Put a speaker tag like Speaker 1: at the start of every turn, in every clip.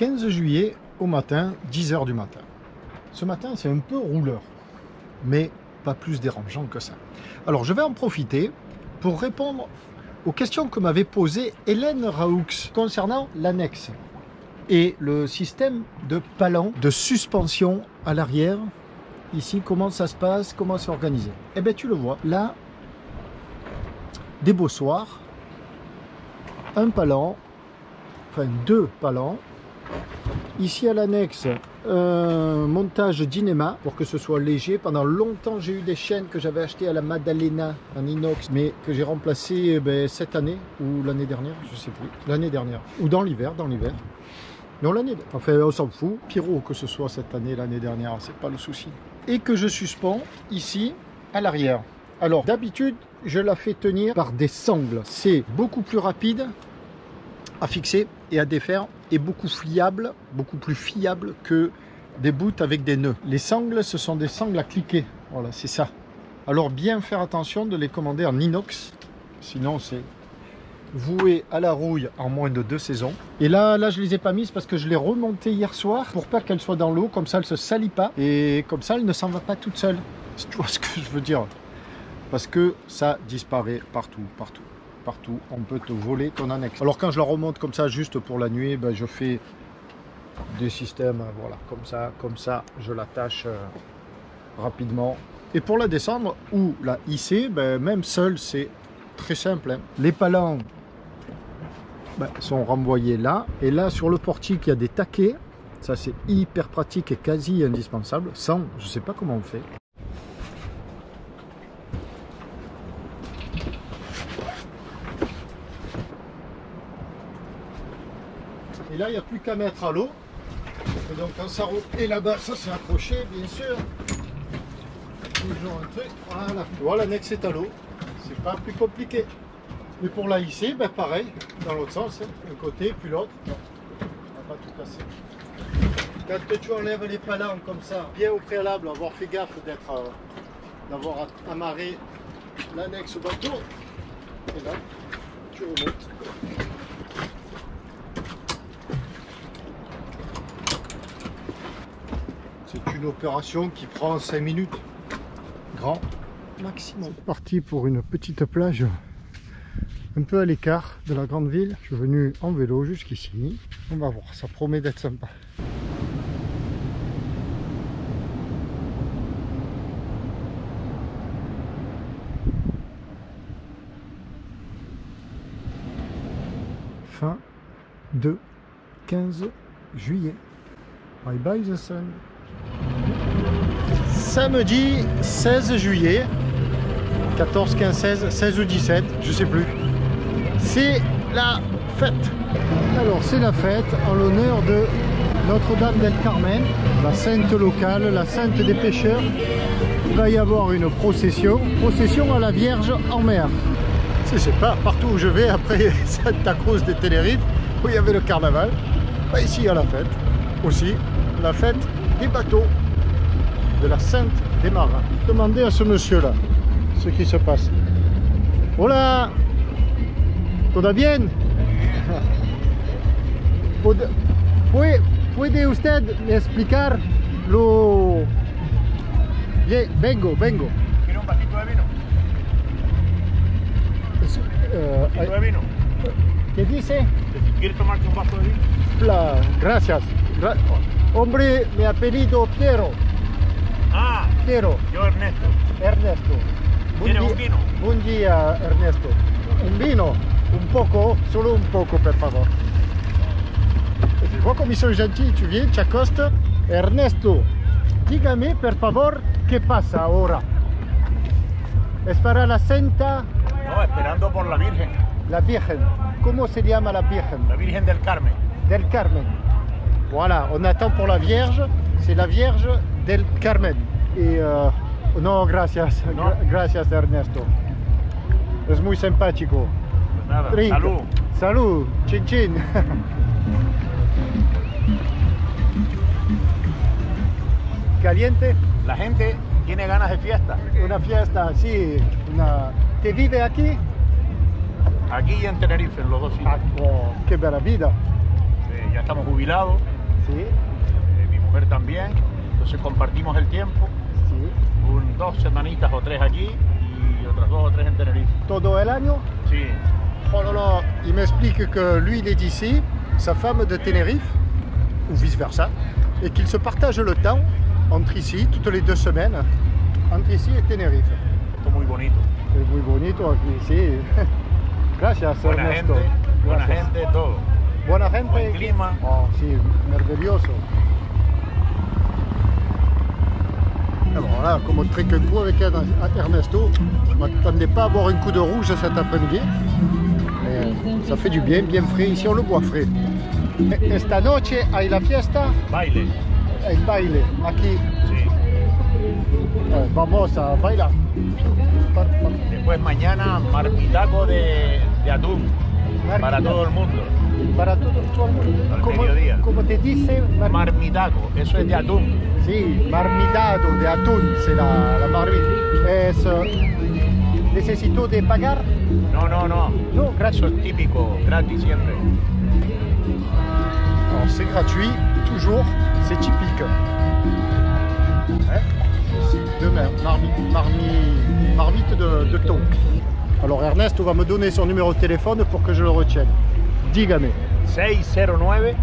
Speaker 1: 15 juillet au matin, 10 h du matin. Ce matin, c'est un peu rouleur, mais pas plus dérangeant que ça. Alors, je vais en profiter pour répondre aux questions que m'avait posées Hélène Raoux concernant l'annexe et le système de palan de suspension à l'arrière. Ici, comment ça se passe, comment c'est organisé. Eh bien, tu le vois, là, des bossoirs, un palan, enfin 2 palans. Ici à l'annexe, montage d'Inema pour que ce soit léger. Pendant longtemps, j'ai eu des chaînes que j'avais achetées à la Maddalena en inox, mais que j'ai remplacées cette année ou l'année dernière, je sais plus. L'année dernière ou dans l'hiver, Non, l'année. Enfin, on s'en fout. Pyro que ce soit cette année, l'année dernière, c'est pas le souci. Et que je suspends ici à l'arrière. Alors, d'habitude, je la fais tenir par des sangles. C'est beaucoup plus rapide à fixer et à défaire et beaucoup plus fiable que des bouts avec des nœuds. Les sangles, ce sont des sangles à cliquer. Voilà, c'est ça. Alors, bien faire attention de les commander en inox. Sinon, c'est voué à la rouille en moins de 2 saisons. Et là, je les ai pas mises parce que je l'ai remontée hier soir pour pas qu'elle soit dans l'eau. Comme ça, elle se salit pas. Et comme ça, elle ne s'en va pas toute seule. Tu vois ce que je veux dire? Parce que ça disparaît partout. On peut te voler ton annexe. Alors quand je la remonte comme ça, juste pour la nuit, ben, je fais des systèmes, voilà, comme ça, je l'attache rapidement. Et pour la descendre ou la hisser, ben, même seul, c'est très simple. Hein. Les palans sont renvoyés là. Et là, sur le portique, il y a des taquets. Ça, c'est hyper pratique et quasi indispensable. Sans, je ne sais pas comment on fait. Et là, il n'y a plus qu'à mettre à l'eau. Et donc, quand ça roule, et là-bas, ça c'est accroché, bien sûr. Toujours un truc. Voilà. Voilà, l'annexe est à l'eau. C'est pas plus compliqué. Et pour la hisser, ben pareil, dans l'autre sens. Hein. Un côté, puis l'autre. On va pas tout casser. Quand tu enlèves les palans comme ça, bien au préalable, avoir fait gaffe d'avoir amarré l'annexe au bateau. Et là, tu remontes. C'est une opération qui prend 5 minutes, grand maximum. C'est parti pour une petite plage un peu à l'écart de la grande ville. Je suis venu en vélo jusqu'ici. On va voir, ça promet d'être sympa. Fin de 15 juillet. Bye bye the sun. Samedi 16 juillet, 14, 15, 16, 16 ou 17, je sais plus. C'est la fête. Alors c'est la fête en l'honneur de Notre-Dame del Carmen, la sainte locale, la sainte des pêcheurs. Il va y avoir une procession à la Vierge en mer. C'est pas partout où je vais après Santa Cruz de Tenerife où il y avait le carnaval. Ici il y a la fête aussi, la fête des bateaux de la Sainte des Marins. Demandez à ce monsieur là ce qui se passe. Hola, ¿todo bien? ¿Puede usted explicar lo... Vengo.
Speaker 2: ¿Quiere un vasito de vino? ¿Un vasito de vino?
Speaker 1: ¿Qué dice?
Speaker 2: ¿Quiere tomarte un vaso de vino?
Speaker 1: Gracias. Hombre, mi apellido Piero.
Speaker 2: Ah,
Speaker 1: Piero.
Speaker 2: yo Ernesto.
Speaker 1: Ernesto.
Speaker 2: ¿Quiere un vino?
Speaker 1: Buen día, Ernesto. Un vino? Un poco, solo un poco, per favor. Tu vois comme ils sont gentils, tu viens, tu accostes. Ernesto, dígame, per favor, ¿qué pasa ahora? ¿Es para la Santa?
Speaker 2: No, esperando por la Virgen.
Speaker 1: La Virgen. ¿Cómo se llama la Virgen?
Speaker 2: La Virgen del Carmen.
Speaker 1: Del Carmen. Voilà, on attend pour la Vierge. C'est la Vierge del Carmen. Et no, gracias.
Speaker 2: No.
Speaker 1: Gracias, Ernesto. Es muy simpático.
Speaker 2: Pues nada,
Speaker 1: Drink.
Speaker 2: salud.
Speaker 1: Salud. Chin chin. Caliente.
Speaker 2: La gente tiene ganas de fiesta.
Speaker 1: Una fiesta, sí. ¿Te vive aquí?
Speaker 2: Aquí y en Tenerife, en los dos sitios.
Speaker 1: Oh, qué bella vida.
Speaker 2: Ya estamos jubilados.
Speaker 1: Sí,
Speaker 2: mi mujer también, entonces compartimos el tiempo,
Speaker 1: sí.
Speaker 2: 2 semanitas o 3 allí y otras 2 o 3 en Tenerife.
Speaker 1: Todo el año?
Speaker 2: Sí,
Speaker 1: Oh là là, il m'explique que lui il est d'ici, sa femme de Tenerife, ou vice versa, et qu'ils se partagent le temps entre ici, toutes les 2 semaines, entre ici et Tenerife.
Speaker 2: esto es muy bonito.
Speaker 1: Es muy bonito aquí, sí. Gracias,
Speaker 2: Buena
Speaker 1: Ernesto.
Speaker 2: gente, buena
Speaker 1: Gracias.
Speaker 2: gente, todo.
Speaker 1: Buena gente.
Speaker 2: Buen clima.
Speaker 1: Oh, sí, maravilloso. Alors là, comme on trinque un coup avec Ernesto, je ne m'attendais pas à boire un coup de rouge cet après-midi. Mais ça fait du bien, bien frais. Ici, on le boit frais. Esta noche hay la fiesta,
Speaker 2: Baile,
Speaker 1: el baile. Aquí
Speaker 2: sí.
Speaker 1: vamos a bailar.
Speaker 2: Después mañana marmitaco de atún para todo el mundo.
Speaker 1: Para todo el mundo.
Speaker 2: Al mediodía.
Speaker 1: Como te dice,
Speaker 2: Marmitaco, eso es de atún.
Speaker 1: sí, marmitado de atún, c'est la marmite. Necesito de pagar?
Speaker 2: No, no, no.
Speaker 1: No,
Speaker 2: Eso
Speaker 1: gratis.
Speaker 2: es típico, gratis siempre.
Speaker 1: Alors c'est gratuit, toujours, c'est typique. Demain, marmite de thon. Alors Ernest va me donner son numéro de téléphone pour que je le retienne. Dígame.
Speaker 2: 609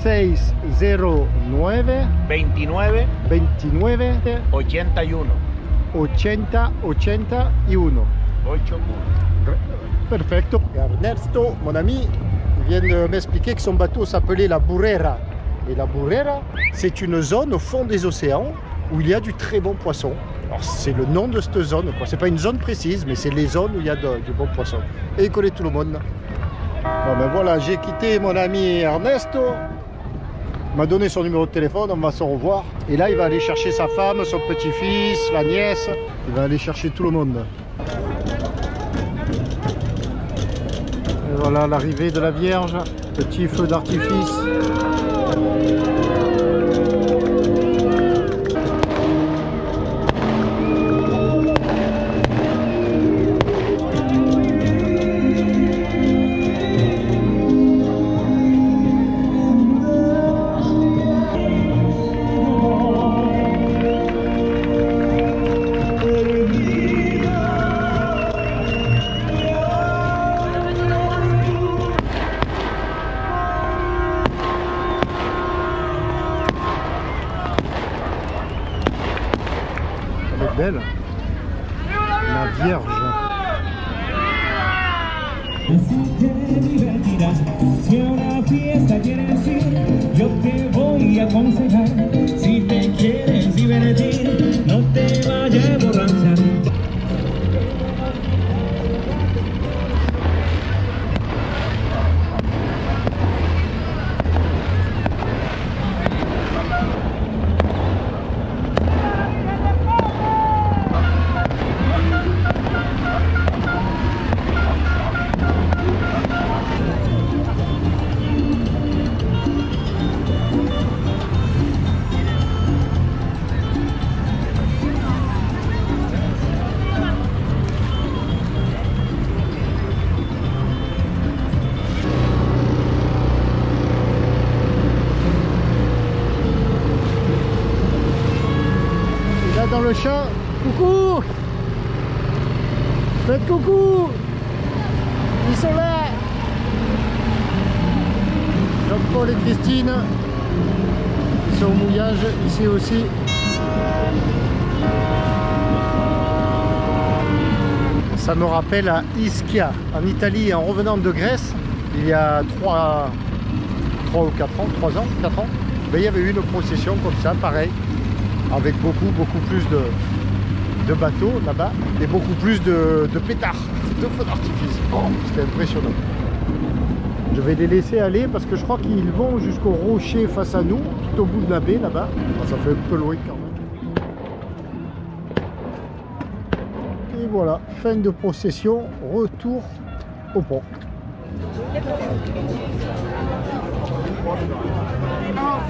Speaker 1: 609
Speaker 2: 29
Speaker 1: 29
Speaker 2: 81
Speaker 1: 80 81.
Speaker 2: 8.
Speaker 1: Perfecto. Ernesto, mon ami, vient de m'expliquer que son bateau s'appelait la Burrera. Et la Burrera, c'est une zone au fond des océans où il y a du très bon poisson. Alors c'est le nom de cette zone, quoi. C'est pas une zone précise, mais c'est les zones où il y a du bon poisson. Et il connaît tout le monde. Bon ben voilà, j'ai quitté mon ami Ernesto. Il m'a donné son numéro de téléphone, on va se revoir. Et là, il va aller chercher sa femme, son petit-fils, la nièce. Il va aller chercher tout le monde. Et voilà l'arrivée de la Vierge. Petit feu d'artifice. Elle est belle, la Vierge.
Speaker 3: Así te divertirás, si a una fiesta quieres ir, yo te voy a aconsejar. Si te quieres divertir, no te vayas a emborrachar.
Speaker 1: Là dans le champ, coucou! Faites coucou! Ils sont là! Jean-Paul et Christine, ils sont au mouillage, ici aussi. Ça me rappelle à Ischia, en Italie, en revenant de Grèce, il y a 3 ou 4 ans, 3 ans, 4 ans, ben, il y avait eu une procession comme ça, pareil, avec beaucoup plus de bateaux là-bas et beaucoup plus de pétards, de feux d'artifice. Oh, c'était impressionnant. Je vais les laisser aller parce que je crois qu'ils vont jusqu'au rocher face à nous, tout au bout de la baie là-bas. Oh, ça fait un peu loin quand même. Et voilà, fin de procession, retour au pont.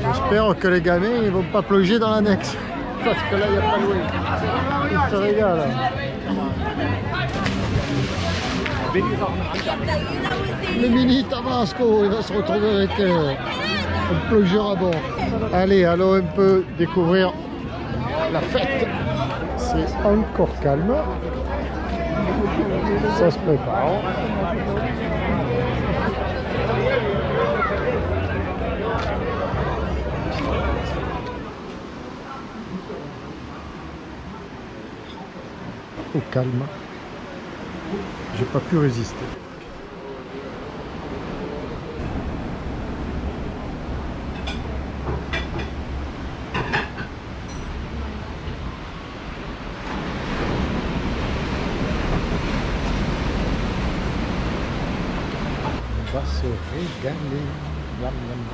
Speaker 1: J'espère que les gamins ne vont pas plonger dans l'annexe. Parce que là, il n'y a pas de loin. Ils se régalent. Le mini Tabasco, il va se retrouver avec Un plongeur à bord. Allez, allons un peu découvrir la fête. C'est encore calme. Ça se prépare. Au calme. J'ai pas pu résister. On va se régaler. Yam, yam, yam.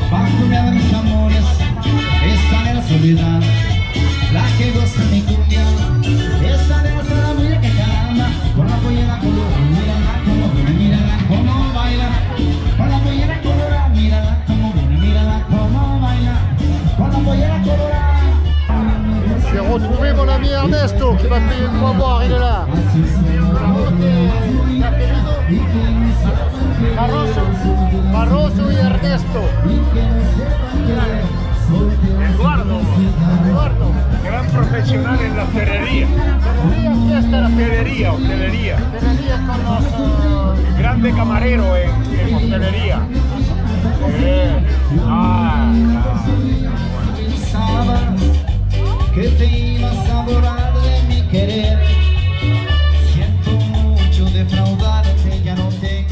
Speaker 3: Parfumeada mis amores, esa de la soledad, la que goza mi cumbia, esa de la mujer que caramba, con la pollera colorada, mírala como baila, con la pollera colorada, mírala como baila, con la pollera colorada.
Speaker 1: J'ai retrouvé mon ami Ernesto qui va payer le boire, il est là. Barroso y Ernesto.
Speaker 2: Eduardo,
Speaker 1: Eduardo.
Speaker 2: gran profesional en la hostelería. Hostelería.
Speaker 1: Hostelería con los...
Speaker 2: Grande camarero en hostelería.
Speaker 3: Pensabas que te ibas a borrar de mi querer. Siento mucho defraudarte, ya no te.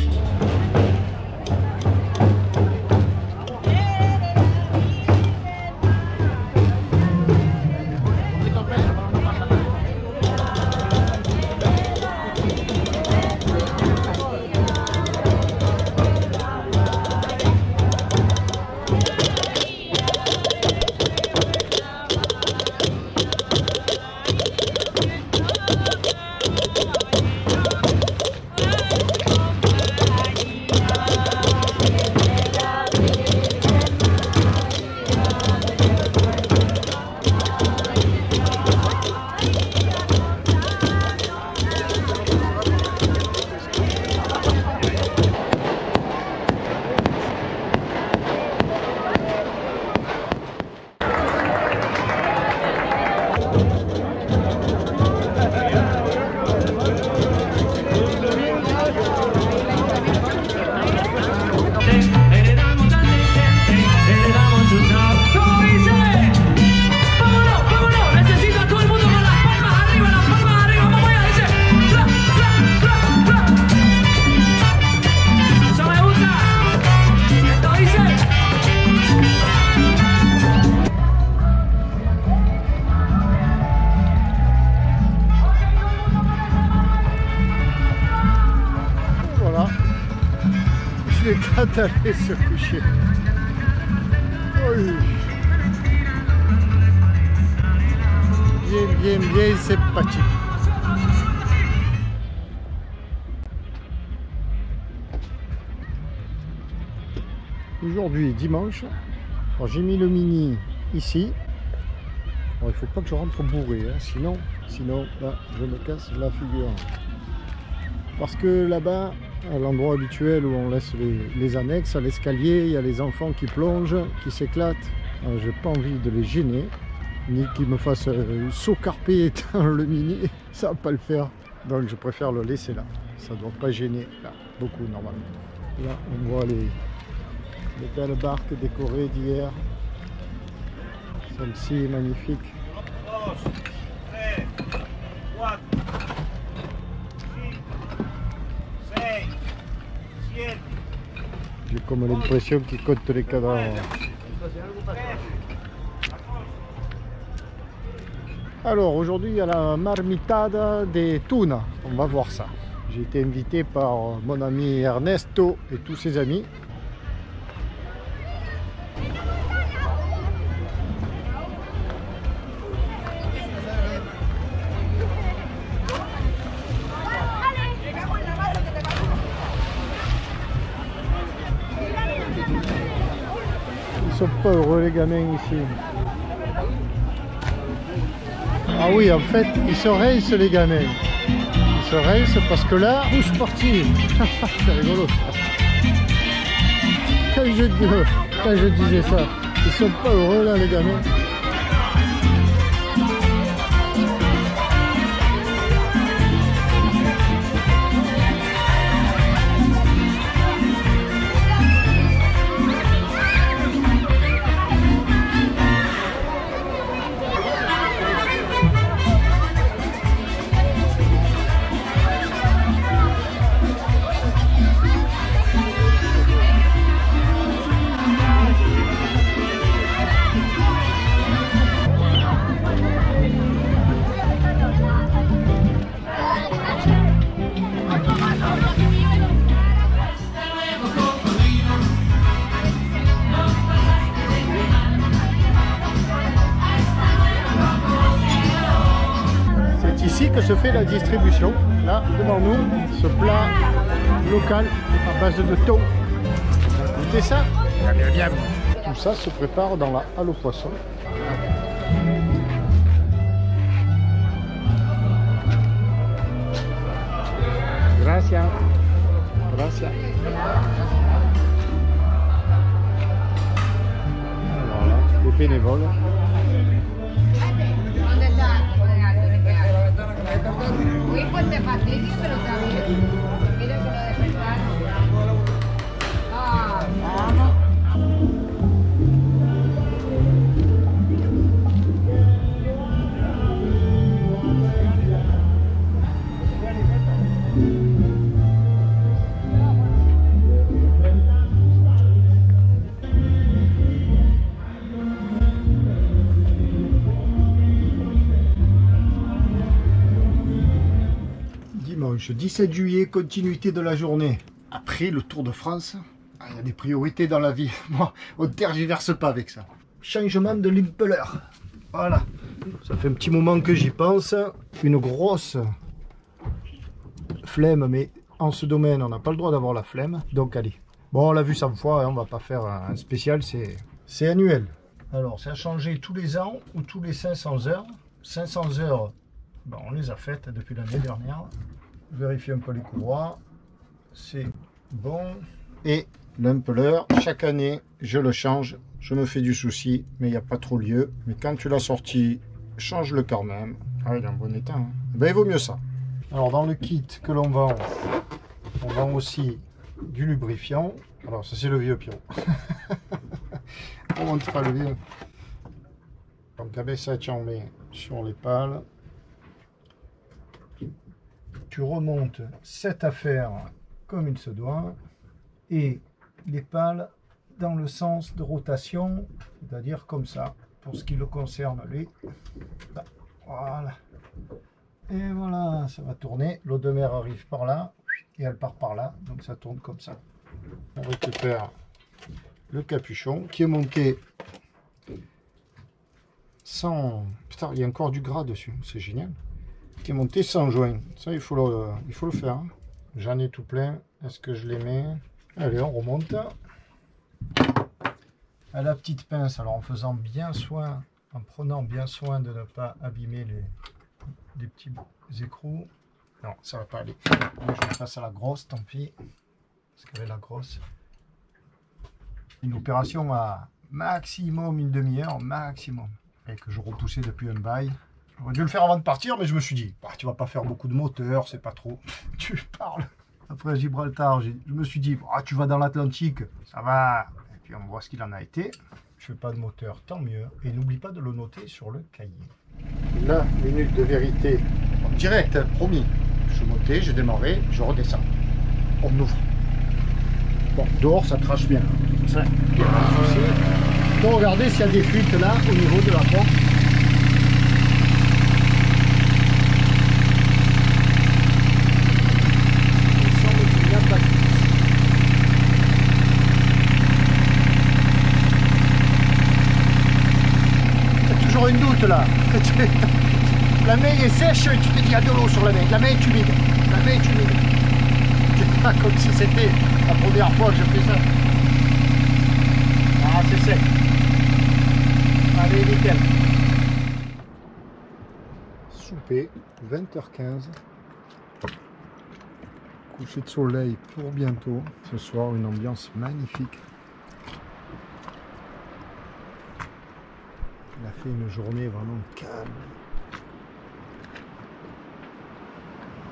Speaker 1: D'aller se coucher. Oui. Bien sympathique. Aujourd'hui, dimanche, j'ai mis le Mini ici. Bon, il faut pas que je rentre bourré, hein, sinon là, je me casse la figure. Parce que là-bas, à l'endroit habituel où on laisse les annexes, à l'escalier, il y a les enfants qui plongent, qui s'éclatent. J'ai pas envie de les gêner, ni qu'ils me fassent saut carpé dans le Mini, ça va pas le faire. Donc je préfère le laisser là, ça doit pas gêner là, beaucoup normalement. Là on voit les belles barques décorées d'hier. Celle-ci est magnifique. J'ai comme l'impression qu'ils comptent les cadavres. Alors aujourd'hui il y a la marmitada des tunas, on va voir ça. J'ai été invité par mon ami Ernesto et tous ses amis. Ils sont pas heureux les gamins ici. Ah oui, en fait, ils se rincent les gamins. Ils se rincent parce que là, où sportif. C'est rigolo ça. Quand je disais ça, ils sont pas heureux là les gamins. Que se fait la distribution. Là, devant nous, ce plat local à base de thon. Goûtez ça. Bien. Tout ça se prépare dans la halle aux poissons. Gracias. Gracias. Voilà, les bénévoles.
Speaker 4: Uy, pues te fastidio, pero también quiero que lo despertaron. Ah, vamos.
Speaker 1: Dimanche 17 juillet, continuité de la journée. Après le Tour de France, il y a des priorités dans la vie. Moi, on ne tergiverse pas avec ça. Changement de l'impeller. Voilà. Ça fait un petit moment que j'y pense. Une grosse flemme, mais en ce domaine, on n'a pas le droit d'avoir la flemme. Donc allez. Bon, on l'a vu 100 fois, hein, on va pas faire un spécial, c'est annuel. Alors, ça a changé tous les ans ou tous les 500 heures. 500 heures, ben, on les a faites depuis l'année dernière. Vérifier un peu les courroies, c'est bon. Et l'impeller, chaque année, je le change. Je me fais du souci, mais il n'y a pas trop lieu. Mais quand tu l'as sorti, change-le quand même. Ah, il est en bon état. Hein. Ben, il vaut mieux ça. Alors, dans le kit que l'on vend, on vend aussi du lubrifiant. Alors, ça, c'est le vieux pion. On monte pas le vieux. Donc, avec ça, tu en mets sur les pales. Tu remontes cette affaire comme il se doit et les pales dans le sens de rotation, c'est-à-dire comme ça, pour ce qui le concerne lui. Voilà. Et voilà, ça va tourner. L'eau de mer arrive par là et elle part par là, donc ça tourne comme ça. On récupère le capuchon qui est monté sans... Putain, il y a encore du gras dessus, c'est génial. Qui est monté sans joint. Ça, il faut le faire. Hein. J'en ai tout plein. Est-ce que je les mets? Allez, on remonte. À la petite pince, alors en faisant bien soin, en prenant bien soin de ne pas abîmer les petits écrous. Non, ça va pas aller. Moi, je passe à la grosse, tant pis. Parce qu'elle est la grosse. Une opération à maximum une demi-heure, maximum. Et que je repoussais depuis un bail. J'aurais dû le faire avant de partir, mais je me suis dit, bah, tu vas pas faire beaucoup de moteur, c'est pas trop. Tu parles. Après Gibraltar, je me suis dit, ah, tu vas dans l'Atlantique, ça va. Et puis on voit ce qu'il en a été. Je fais pas de moteur, tant mieux. Et n'oublie pas de le noter sur le cahier. La minute de vérité, en direct, hein, promis. Je montais, j'ai démarré, je redescends. On ouvre. Bon, dehors, ça crache bien. Ça, il y a pas de souci. Donc regardez s'il y a des fuites là, au niveau de la porte. Une doute là. La main est sèche, tu te dis il y a de l'eau sur la main. La main est humide. La main est humide. C'est pas comme si c'était la première fois que je fais ça. Ah, c'est sec. Allez, nickel. souper, 20h15. Coucher de soleil pour bientôt. Ce soir, une ambiance magnifique. Il a fait une journée vraiment calme.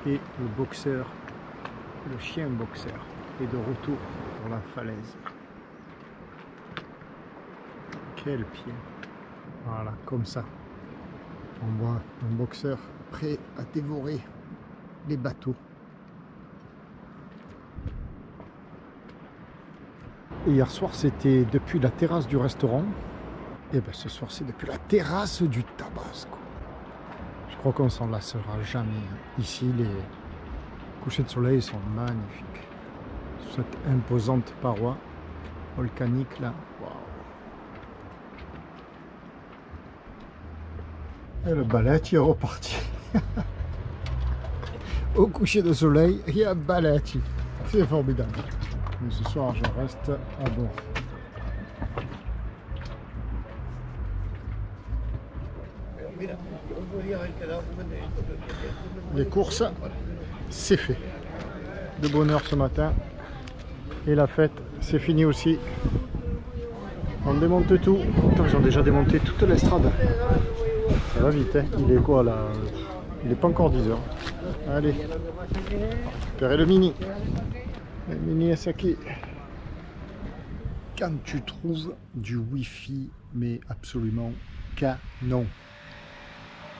Speaker 1: Et le boxeur, le chien boxeur, est de retour sur la falaise. Quel pied! Voilà, comme ça. On voit un boxeur prêt à dévorer les bateaux. Et hier soir, c'était depuis la terrasse du restaurant. Et bien ce soir, c'est depuis la terrasse du Tabasco. Je crois qu'on s'en lassera jamais. Ici, les couchers de soleil sont magnifiques. Cette imposante paroi volcanique là. Waouh. Et le balai est reparti. Au coucher de soleil, il y a un balai. C'est formidable. Mais ce soir, je reste à bord. Les courses, c'est fait. De bonne heure ce matin. Et la fête, c'est fini aussi. On démonte tout. Putain, ils ont déjà démonté toute l'estrade. Ça va vite, hein. Il est quoi là? Il n'est pas encore 10h. Allez, récupérer le mini. Le mini Esaki. Quand tu trouves du Wi-Fi, mais absolument canon,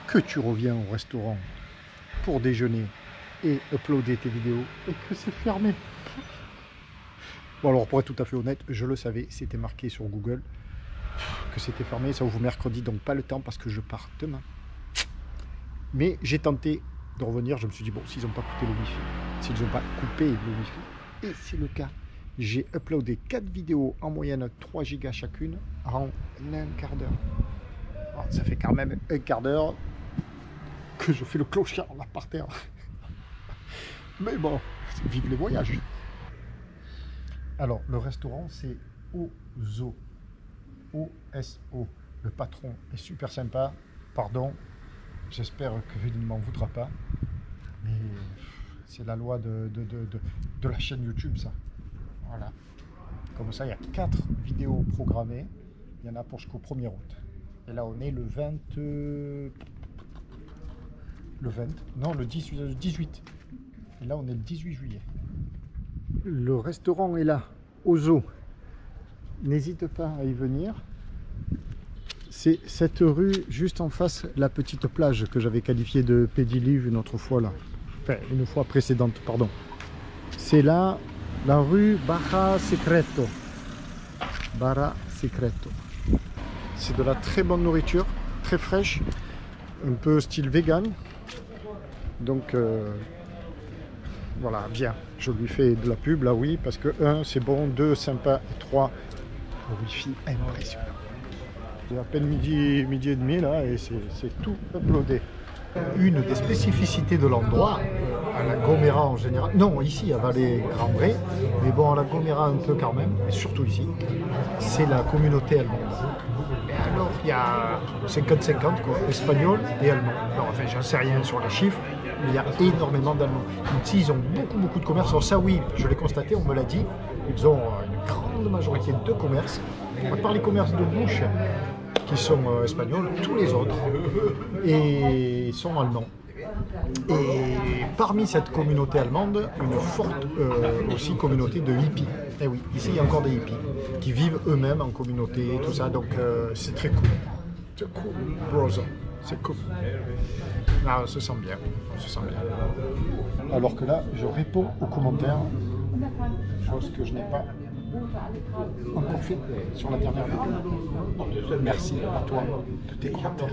Speaker 1: que tu reviens au restaurant pour déjeuner et uploader tes vidéos et que c'est fermé. Bon alors pour être tout à fait honnête, je le savais, c'était marqué sur Google que c'était fermé, ça ouvre mercredi, donc pas le temps parce que je pars demain. Mais j'ai tenté de revenir, je me suis dit bon, s'ils n'ont pas coupé le Wi-Fi, s'ils n'ont pas coupé le Wi-Fi, et c'est le cas, j'ai uploadé 4 vidéos en moyenne 3 gigas chacune en un quart d'heure. Alors, ça fait quand même un quart d'heure que je fais le clochard là par terre. Mais bon, vive les voyages. Alors, le restaurant, c'est Ozo. O-S-O. Le patron est super sympa. Pardon, j'espère qu'il ne m'en voudra pas. Mais c'est la loi de la chaîne YouTube, ça. Voilà. Comme ça, il y a 4 vidéos programmées. Il y en a pour jusqu'au 1er août. Et là, on est le 20... Non, le 18. Et là, on est le 18 juillet. Le restaurant est là, Ozo. N'hésite pas à y venir. C'est cette rue juste en face, la petite plage que j'avais qualifiée de pédilive une autre fois là. Enfin, une fois précédente, pardon. C'est là, la rue Barra Secreto. Barra Secreto. C'est de la très bonne nourriture, très fraîche, un peu style vegan. Donc voilà, bien. Je lui fais de la pub là, oui, parce que 1, c'est bon, 2, sympa, et 3, le wifi impressionnant. C'est à peine midi et demi là, et c'est tout uploadé. Une des spécificités de l'endroit, à la Gomera en général, non, ici à Vallée-Grand-Bray, mais bon, à la Gomera un peu quand même, et surtout ici, c'est la communauté allemande. Et alors, il y a 50-50, quoi, espagnol et allemand. Alors, enfin, j'en sais rien sur les chiffres, mais il y a énormément d'Allemands. Donc, ils ont beaucoup de commerces. Alors ça, oui, je l'ai constaté, on me l'a dit, ils ont une grande majorité de commerces. À part les commerces de bouche, qui sont espagnols, tous les autres et sont allemands. Et parmi cette communauté allemande, une forte aussi communauté de hippies. Et oui, ici il y a encore des hippies qui vivent eux-mêmes en communauté, tout ça, donc c'est très cool. C'est cool, brother, c'est cool. Ah, on se sent bien, on se sent bien. Alors que là, je réponds aux commentaires, chose que je n'ai pas encore fait sur la dernière vidéo. Merci à toi de tes commentaires.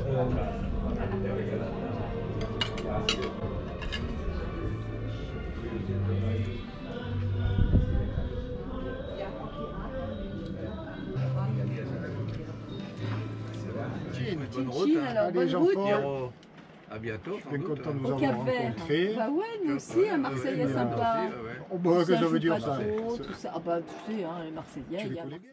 Speaker 5: Bonne route.
Speaker 1: Allez, Jean-Paul.
Speaker 5: À bientôt.
Speaker 1: Je suis content de vous
Speaker 6: Au
Speaker 1: avoir
Speaker 6: Cap-Vert.
Speaker 1: rencontré.
Speaker 6: Bah ouais, nous aussi, à Marseille est sympa.
Speaker 1: Oh, bah, que ça veut dire ça?
Speaker 6: Tout ça. Ah bah tu sais, hein, les Marseillais,
Speaker 1: Tu
Speaker 6: il
Speaker 1: les
Speaker 6: y a
Speaker 1: connais bien?